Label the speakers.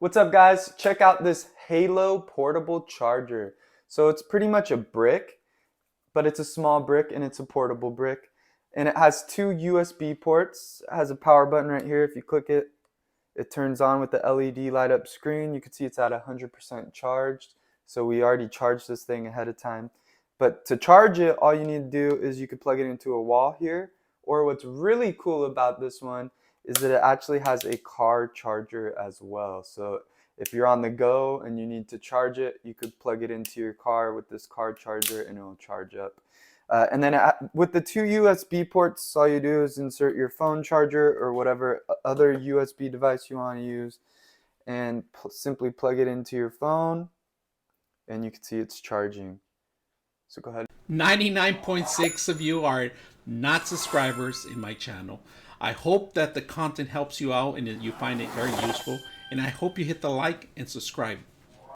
Speaker 1: What's up, guys? Check out this Halo portable charger. So it's pretty much a brick, but it's a small brick and it's a portable brick. And it has two USB ports. It has a power button right here. If you click it, it turns on with the LED light up screen. You can see it's at 100% charged. So we already charged this thing ahead of time. But to charge it, all you need to do is you could plug it into a wall here. Or what's really cool about this one is that it actually has a car charger as well. So if you're on the go and you need to charge it, you could plug it into your car with this car charger and it'll charge up. And then with the two USB ports, all you do is insert your phone charger or whatever other USB device you want to use and simply plug it into your phone and you can see it's charging. So go ahead.
Speaker 2: 99.6 of you are not subscribers in my channel. I hope that the content helps you out and that you find it very useful. And I hope you hit the like and subscribe.